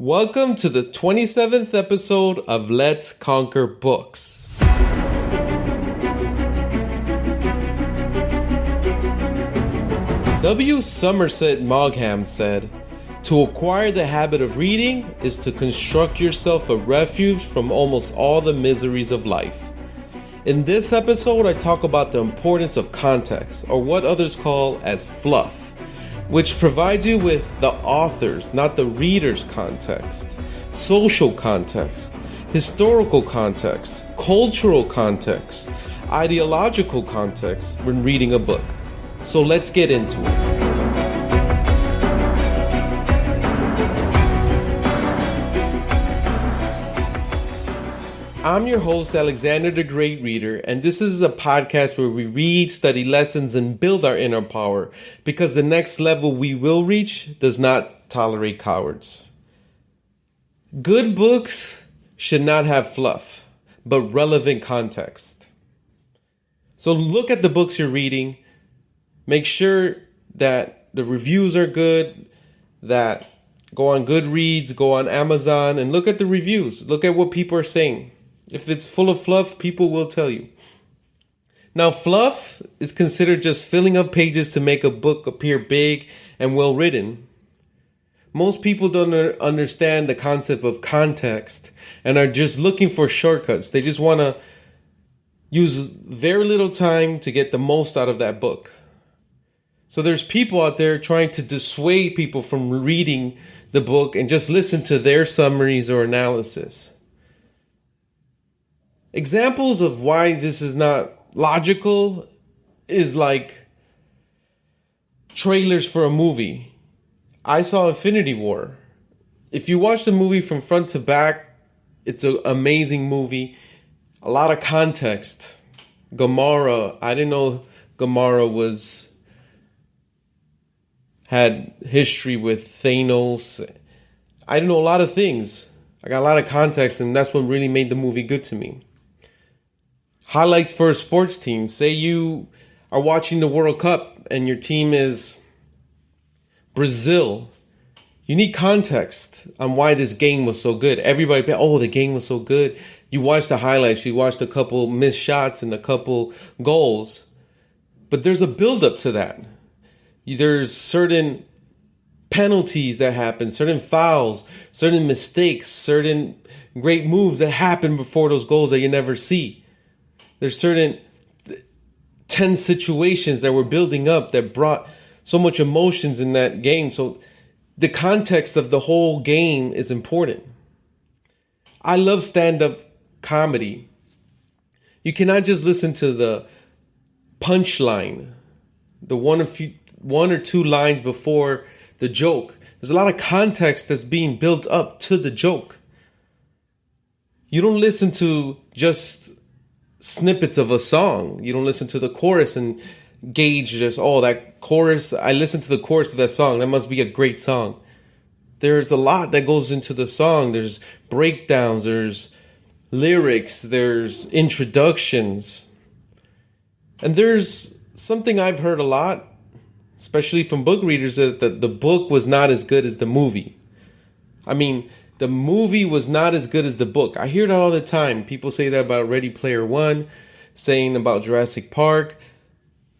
Welcome to the 27th episode of Let's Conquer Books. W. Somerset Maugham said, "To acquire the habit of reading is to construct yourself a refuge from almost all the miseries of life." In this episode, I talk about the importance of context, or what others call as fluff, which provides you with the author's, not the reader's context, social context, historical context, cultural context, ideological context when reading a book. So let's get into it. I'm your host, Alexander the Great Reader, and this is a podcast where we read, study lessons, and build our inner power, because the next level we will reach does not tolerate cowards. Good books should not have fluff, but relevant context. So look at the books you're reading. Make sure that the reviews are good, that go on Goodreads, go on Amazon, and look at the reviews. Look at what people are saying. If it's full of fluff, people will tell you. Now, fluff is considered just filling up pages to make a book appear big and well written. Most people don't understand the concept of context and are just looking for shortcuts. They just want to use very little time to get the most out of that book. So there's people out there trying to dissuade people from reading the book and just listen to their summaries or analysis. Examples of why this is not logical is like trailers for a movie. I saw Infinity War. If you watch the movie from front to back, it's an amazing movie. A lot of context. Gamora, I didn't know Gamora had history with Thanos. I didn't know a lot of things. I got a lot of context, and that's what really made the movie good to me. Highlights for a sports team. Say you are watching the World Cup and your team is Brazil. You need context on why this game was so good. Everybody, the game was so good. You watch the highlights. You watched a couple missed shots and a couple goals. But there's a build-up to that. There's certain penalties that happen, certain fouls, certain mistakes, certain great moves that happen before those goals that you never see. There's certain tense situations that were building up that brought so much emotions in that game. So the context of the whole game is important. I love stand-up comedy. You cannot just listen to the punchline, the one or two lines before the joke. There's a lot of context that's being built up to the joke. You don't listen to just snippets of a song. You don't listen to the chorus and gauge just, that chorus. I listened to the chorus of that song. That must be a great song. There's a lot that goes into the song. There's breakdowns, there's lyrics, there's introductions. And there's something I've heard a lot, especially from book readers, that the book was not as good as the movie. The movie was not as good as the book. I hear that all the time. People say that about Ready Player One, saying about Jurassic Park,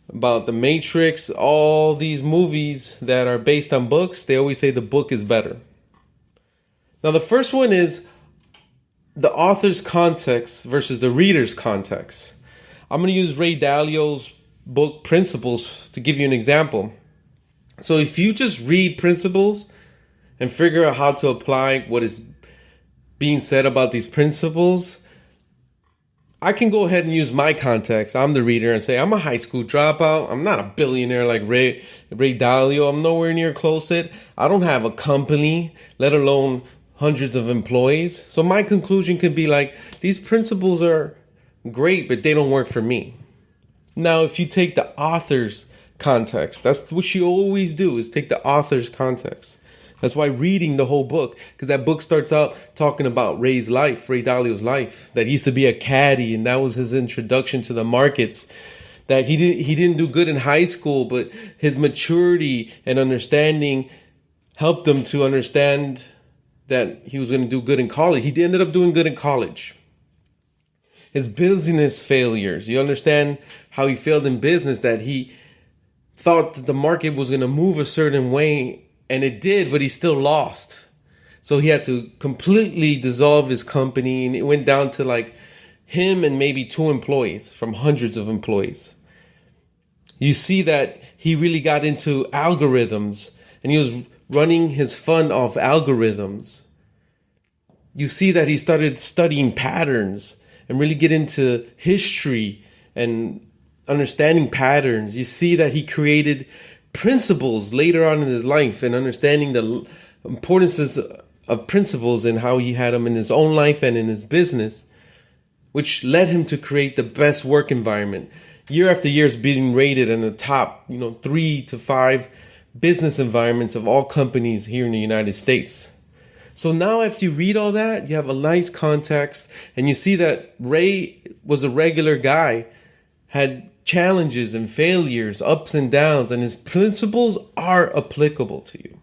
about The Matrix, all these movies that are based on books, they always say the book is better. Now, the first one is the author's context versus the reader's context. I'm going to use Ray Dalio's book Principles to give you an example. So if you just read Principles and figure out how to apply what is being said about these principles, I can go ahead and use my context. I'm the reader and say, I'm a high school dropout. I'm not a billionaire like Ray Dalio. I'm nowhere near close to it. I don't have a company, let alone hundreds of employees. So my conclusion could be like, these principles are great, but they don't work for me. Now, if you take the author's context, that's what you always do, is take the author's context. That's why reading the whole book, because that book starts out talking about Ray Dalio's life, that he used to be a caddy, and that was his introduction to the markets, that he didn't do good in high school, but his maturity and understanding helped him to understand that he was going to do good in college. He ended up doing good in college. His business failures. You understand how he failed in business, that he thought that the market was going to move a certain way, and it did, but he still lost. So he had to completely dissolve his company, and it went down to like him and maybe 2 employees from hundreds of employees. You see that he really got into algorithms, and he was running his fund off algorithms. You see that he started studying patterns and really get into history and understanding patterns. You see that he created principles later on in his life and understanding the importance of principles and how he had them in his own life and in his business, which led him to create the best work environment. Year after year is being rated in the top, 3 to 5 business environments of all companies here in the United States. So now after you read all that, you have a nice context, and you see that Ray was a regular guy, had challenges and failures, ups and downs, and his principles are applicable to you.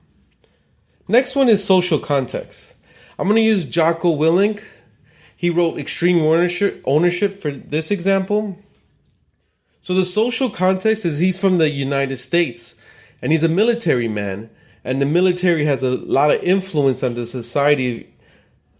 Next one is social context. I'm going to use Jocko Willink. He wrote Extreme Ownership for this example. So the social context is he's from the United States, and he's a military man, and the military has a lot of influence on the society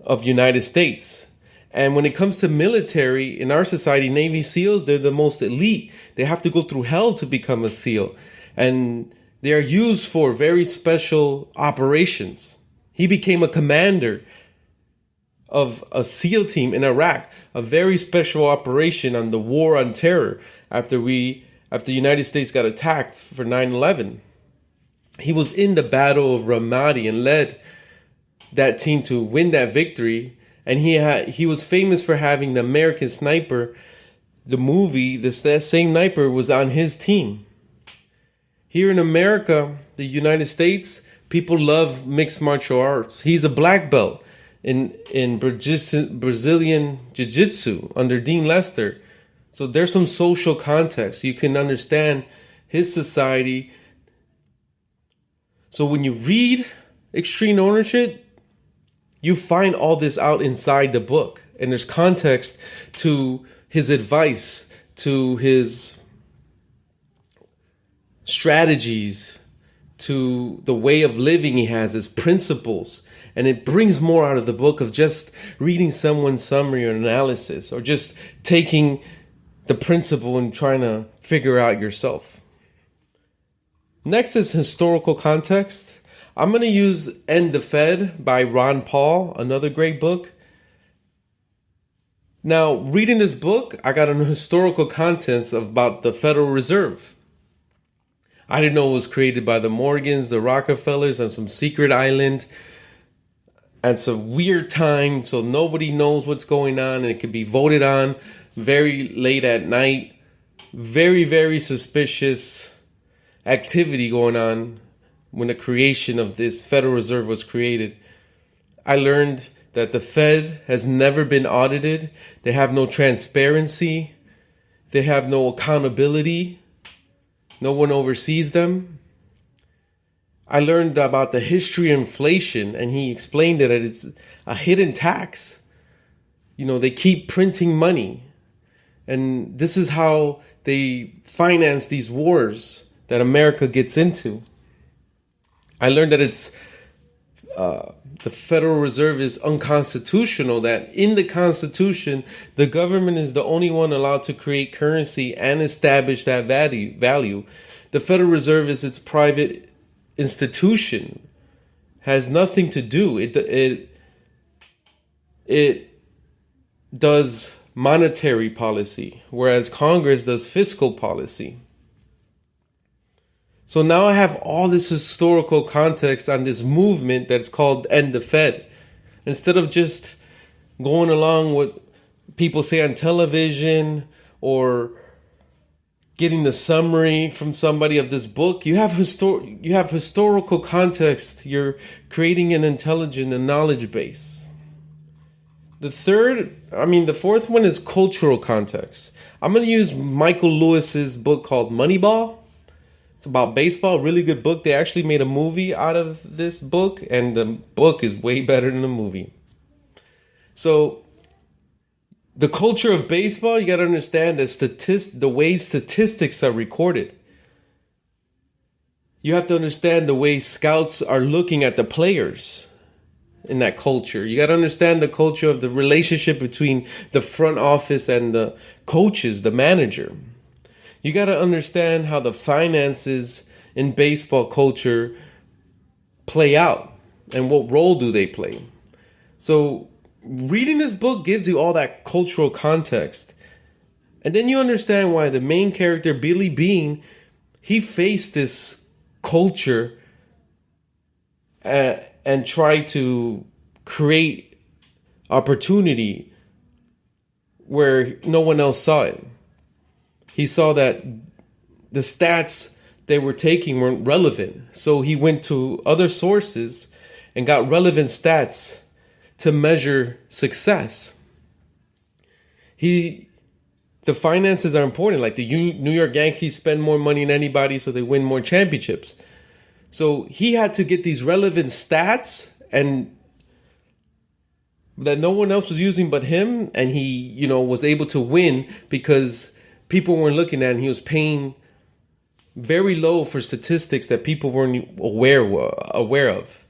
of United States. And when it comes to military, in our society, Navy SEALs, they're the most elite. They have to go through hell to become a SEAL. And they are used for very special operations. He became a commander of a SEAL team in Iraq, a very special operation on the war on terror after the United States got attacked for 9/11. He was in the Battle of Ramadi and led that team to win that victory. And he was famous for having the American Sniper, the movie, that same sniper was on his team. Here in America, the United States, people love mixed martial arts. He's a black belt in Brazilian Jiu-Jitsu under Dean Lester. So there's some social context. You can understand his society. So when you read Extreme Ownership, you find all this out inside the book. And there's context to his advice, to his strategies, to the way of living he has, his principles. And it brings more out of the book of just reading someone's summary or analysis, or just taking the principle and trying to figure out yourself. Next is historical context. I'm going to use End the Fed by Ron Paul, another great book. Now, reading this book, I got an historical context about the Federal Reserve. I didn't know it was created by the Morgans, the Rockefellers, on some secret island. And it's a weird time, so nobody knows what's going on, and it could be voted on very late at night. Very, very suspicious activity going on when the creation of this Federal Reserve was created. I learned that the Fed has never been audited. They have no transparency. They have no accountability. No one oversees them. I learned about the history of inflation, and he explained that it's a hidden tax. They keep printing money. And this is how they finance these wars that America gets into. I learned that the Federal Reserve is unconstitutional, that in the Constitution, the government is the only one allowed to create currency and establish that value. The Federal Reserve is its private institution, has nothing to do. It does monetary policy, whereas Congress does fiscal policy. So now I have all this historical context on this movement that's called End the Fed. Instead of just going along what people say on television or getting the summary from somebody of this book, you have historical context. You're creating an intelligent and knowledge base. The fourth one is cultural context. I'm going to use Michael Lewis's book called Moneyball, It's about baseball, really good book. They actually made a movie out of this book, and the book is way better than the movie. So the culture of baseball, you got to understand the way statistics are recorded. You have to understand the way scouts are looking at the players in that culture. You got to understand the culture of the relationship between the front office and the coaches, the manager. You got to understand how the finances in baseball culture play out and what role do they play. So reading this book gives you all that cultural context. And then you understand why the main character, Billy Bean, he faced this culture and tried to create opportunity where no one else saw it. He saw that the stats they were taking weren't relevant. So he went to other sources and got relevant stats to measure success. The finances are important. Like the New York Yankees spend more money than anybody, so they win more championships. So he had to get these relevant stats and that no one else was using but him, and he, was able to win because people weren't looking at it, and he was paying very low for statistics that people weren't aware of.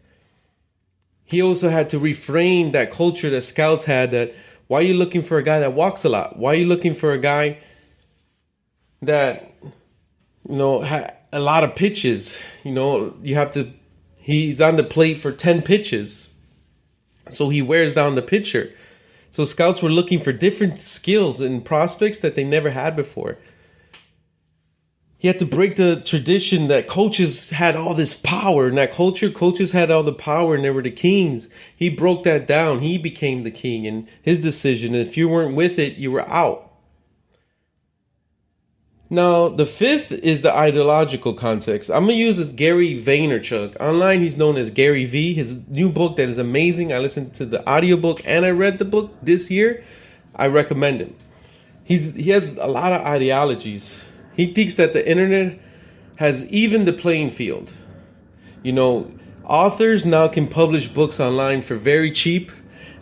He also had to reframe that culture that scouts had, that why are you looking for a guy that walks a lot? Why are you looking for a guy that, had a lot of pitches? He's on the plate for 10 pitches. So he wears down the pitcher. So scouts were looking for different skills and prospects that they never had before. He had to break the tradition that coaches had all this power. In that culture, coaches had all the power and they were the kings. He broke that down. He became the king, and his decision. And if you weren't with it, you were out. Now, the fifth is the ideological context. I'm going to use this Gary Vaynerchuk. Online, he's known as Gary V. His new book that is amazing. I listened to the audiobook and I read the book this year. I recommend him. He has a lot of ideologies. He thinks that the internet has evened the playing field. Authors now can publish books online for very cheap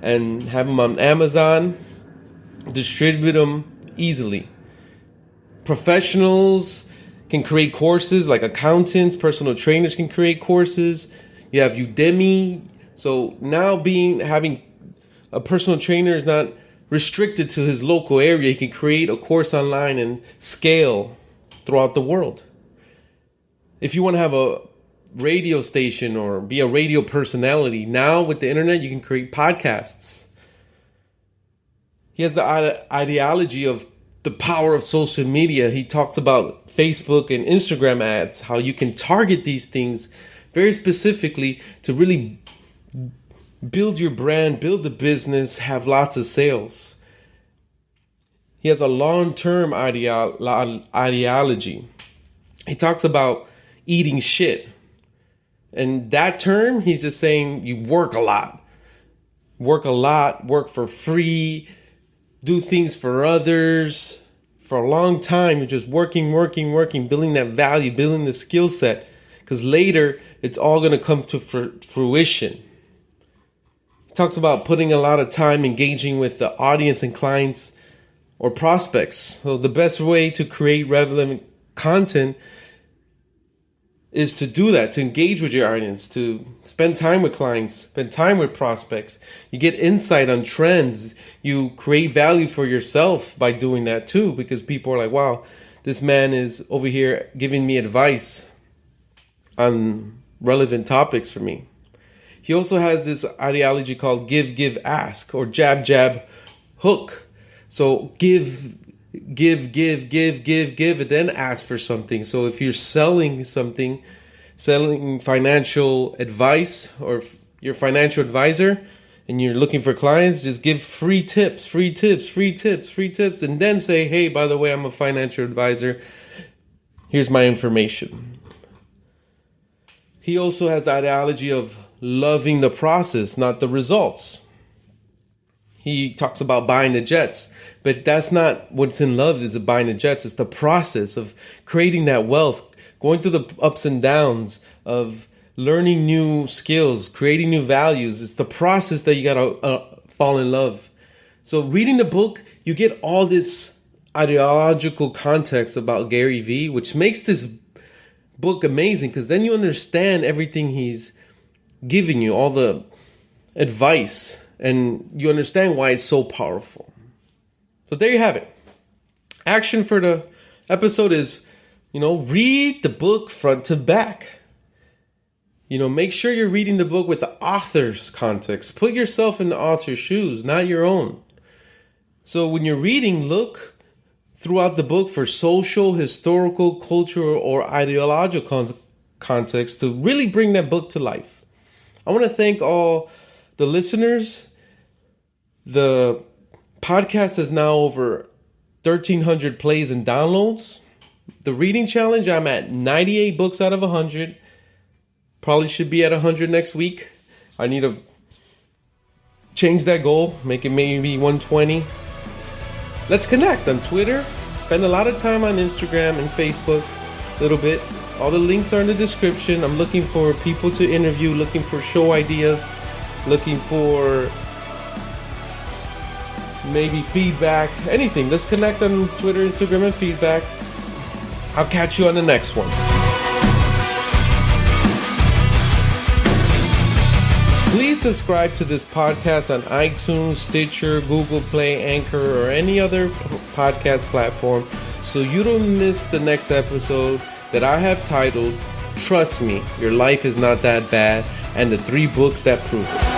and have them on Amazon, distribute them easily. Professionals can create courses, like accountants, personal trainers can create courses. You have Udemy. So now having a personal trainer is not restricted to his local area. He can create a course online and scale throughout the world. If you want to have a radio station or be a radio personality, now with the internet, you can create podcasts. He has the ideology of the power of social media. He talks about Facebook and Instagram ads, how you can target these things very specifically to really build your brand, build the business, have lots of sales. He has a long-term ideology. He talks about eating shit. And that term, he's just saying you work a lot. Work for free, do things for others. For a long time, you're just working, building that value, building the skill set. Because later, it's all going to come to fruition. He talks about putting a lot of time engaging with the audience and clients or prospects. So the best way to create relevant content is to do that, to engage with your audience, to spend time with clients, spend time with prospects. You get insight on trends. You create value for yourself by doing that too, because people are like, wow, this man is over here giving me advice on relevant topics for me. He also has this ideology called give, ask, or jab, hook. So give, and then ask for something. So if you're selling something, selling financial advice, or if you're a financial advisor and you're looking for clients, just give free tips, and then say, hey, by the way, I'm a financial advisor. Here's my information. He also has the ideology of loving the process, not the results. He talks about buying the jets, but that's not what's in love is buying the jets. It's the process of creating that wealth, going through the ups and downs of learning new skills, creating new values. It's the process that you gotta fall in love. So reading the book, you get all this ideological context about Gary Vee, which makes this book amazing, because then you understand everything he's giving you, all the advice, and you understand why it's so powerful. So there you have it. Action for the episode is, read the book front to back. Make sure you're reading the book with the author's context. Put yourself in the author's shoes, not your own. So when you're reading, look throughout the book for social, historical, cultural, or ideological context to really bring that book to life. I want to thank all the listeners. The podcast is now over 1,300 plays and downloads. The reading challenge, I'm at 98 books out of 100. Probably should be at 100 next week. I need to change that goal, make it maybe 120. Let's connect on Twitter. Spend a lot of time on Instagram and Facebook, a little bit. All the links are in the description. I'm looking for people to interview, looking for show ideas, looking for maybe feedback, anything. Let's connect on Twitter, Instagram, and feedback. I'll catch you on the next one. Please subscribe to this podcast on iTunes, Stitcher, Google Play, Anchor, or any other podcast platform so you don't miss the next episode that I have titled, Trust Me, Your Life Is Not That Bad, and the 3 books that prove it.